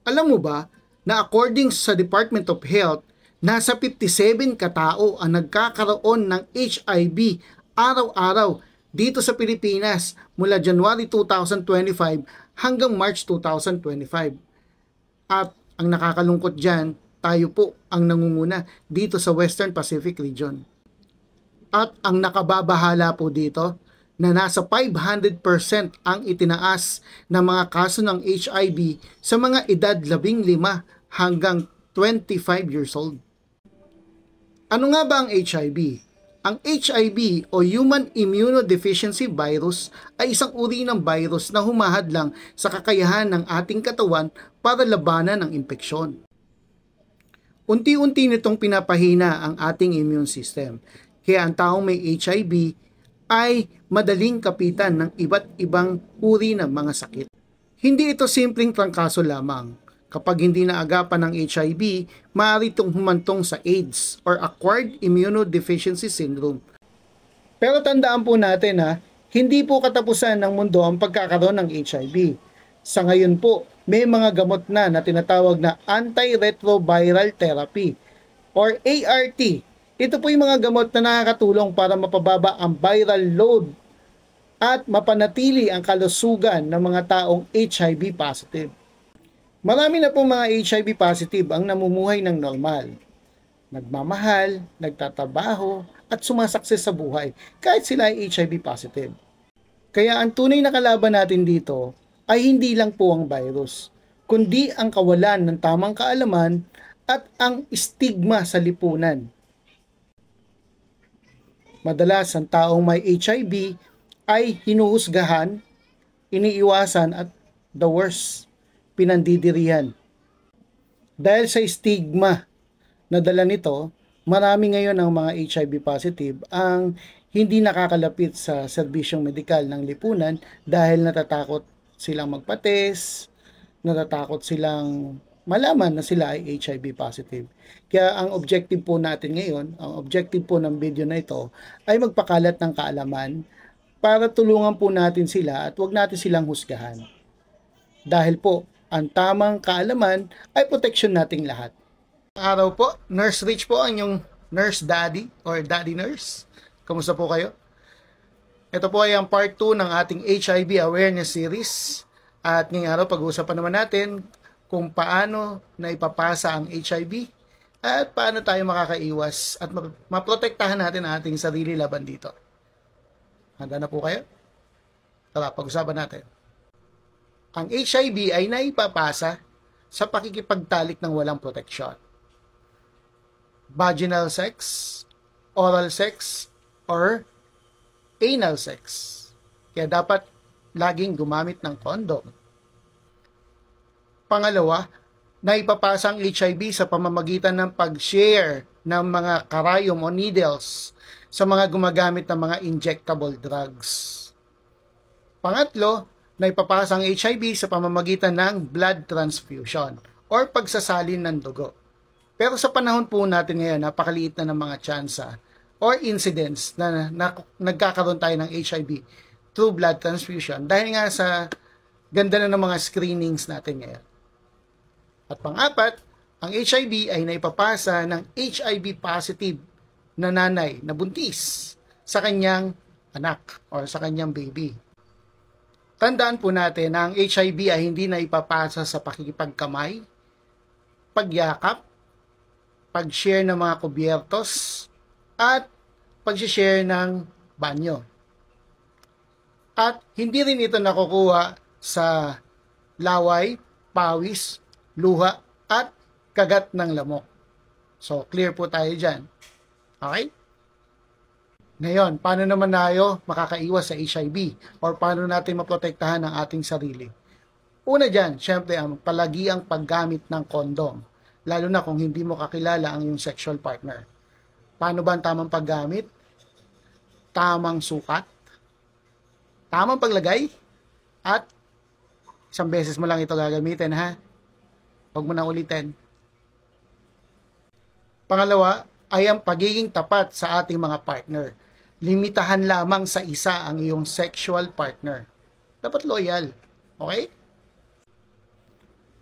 Alam mo ba na according sa Department of Health, nasa 57 katao ang nagkakaroon ng HIV araw-araw dito sa Pilipinas mula January 2025 hanggang March 2025. At ang nakakalungkot dyan, tayo po ang nangunguna dito sa Western Pacific region. At ang nakababahala po dito, na nasa 500% ang itinaas ng mga kaso ng HIV sa mga edad 15 hanggang 25 years old. Ano nga ba ang HIV? Ang HIV o Human Immunodeficiency Virus ay isang uri ng virus na humahadlang sa kakayahan ng ating katawan para labanan ang impeksyon. Unti-unti nitong pinapahina ang ating immune system, kaya ang taong may HIV ay madaling kapitan ng iba't ibang uri ng mga sakit. Hindi ito simpleng trangkaso lamang. Kapag hindi naagapan ng HIV, maaari itong humantong sa AIDS or Acquired Immunodeficiency Syndrome. Pero tandaan po natin hindi po katapusan ng mundo ang pagkakaroon ng HIV. Sa ngayon po, may mga gamot na tinatawag na antiretroviral therapy or ART. Ito po yung mga gamot na nakakatulong para mapababa ang viral load at mapanatili ang kalusugan ng mga taong HIV positive. Marami na po mga HIV positive ang namumuhay ng normal. Nagmamahal, nagtatrabaho, at sumasakses sa buhay kahit sila ay HIV positive. Kaya ang tunay na kalaban natin dito ay hindi lang po ang virus, kundi ang kawalan ng tamang kaalaman at ang stigma sa lipunan. Madalas ang taong may HIV ay hinuhusgahan, iniiwasan at the worst, pinandidirihan. Dahil sa stigma na dala nito, marami ngayon ang mga HIV positive ang hindi nakakalapit sa serbisyong medikal ng lipunan dahil natatakot silang magpates, natatakot silang malaman na sila ay HIV positive. Kaya ang objective po natin ngayon, ang objective po ng video na ito ay magpakalat ng kaalaman para tulungan po natin sila at huwag natin silang husgahan. Dahil po, ang tamang kaalaman ay protection nating lahat. Araw po, Nurse Rich po, ang inyong nurse daddy or daddy nurse. Kamusta po kayo? Ito po ay ang part 2 ng ating HIV awareness series. At ngayong araw, pag-uusapan naman natin kung paano na ipapasa ang HIV at paano tayo makakaiwas at maprotektahan natin ang ating sarili laban dito. Handa na po kayo? Tara, pag-usapan natin. Ang HIV ay naipapasa sa pakikipagtalik ng walang proteksyon. Vaginal sex, oral sex, or anal sex. Kaya dapat laging gumamit ng kondom. Pangalawa, naipapasa ang HIV sa pamamagitan ng pag-share ng mga karayom o needles sa mga gumagamit ng mga injectable drugs. Pangatlo, naipapasa ang HIV sa pamamagitan ng blood transfusion or pagsasalin ng dugo. Pero sa panahon po natin ngayon, napakaliit na ng mga tsansa or incidents na nagkakaroon tayo ng HIV through blood transfusion dahil nga sa ganda na ng mga screenings natin ngayon. At pang-apat, ang HIV ay naipapasa ng HIV positive na nanay na buntis sa kanyang anak o sa kanyang baby. Tandaan po natin na ang HIV ay hindi naipapasa sa pakikipagkamay, pagyakap, pag-share ng mga kubyertos, at pag-share ng banyo. At hindi rin ito nakukuha sa laway, pawis, luha, at kagat ng lamok. So, clear po tayo dyan. Okay? Ngayon, paano naman tayo makakaiwas sa HIV? Or paano natin maprotektahan ang ating sarili? Una dyan, syempre, ang palagiang paggamit ng kondom. Lalo na kung hindi mo kakilala ang iyong sexual partner. Paano ba ang tamang paggamit? Tamang sukat? Tamang paglagay? At isang beses mo lang ito gagamitin, ha? Huwag mo na ulitin. Pangalawa ay ang pagiging tapat sa ating mga partner. Limitahan lamang sa isa ang iyong sexual partner. Dapat loyal. Okay?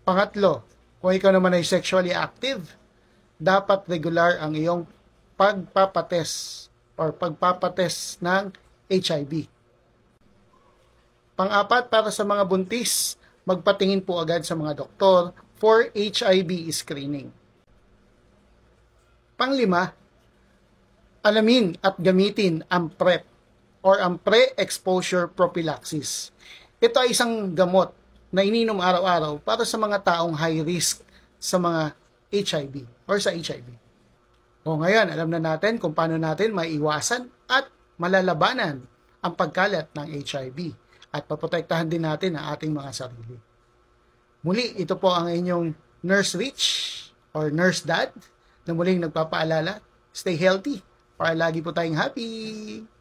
Pangatlo, Kung ikaw naman ay sexually active, dapat regular ang iyong pagpapatest or pagpapatest ng HIV. Pang-apat, para sa mga buntis, magpatingin po agad sa mga doktor for HIV screening. Pang-lima, alamin at gamitin ang PrEP or ang pre-exposure prophylaxis. Ito ay isang gamot na ininom araw-araw para sa mga taong high risk sa mga HIV or sa HIV. O ngayon, alam na natin kung paano natin maiwasan at malalabanan ang pagkalat ng HIV at paprotektahan din natin ang ating mga sarili. Muli, ito po ang inyong Nurse Rich or Nurse Dad na muling nagpapaalala, stay healthy para lagi po tayong happy!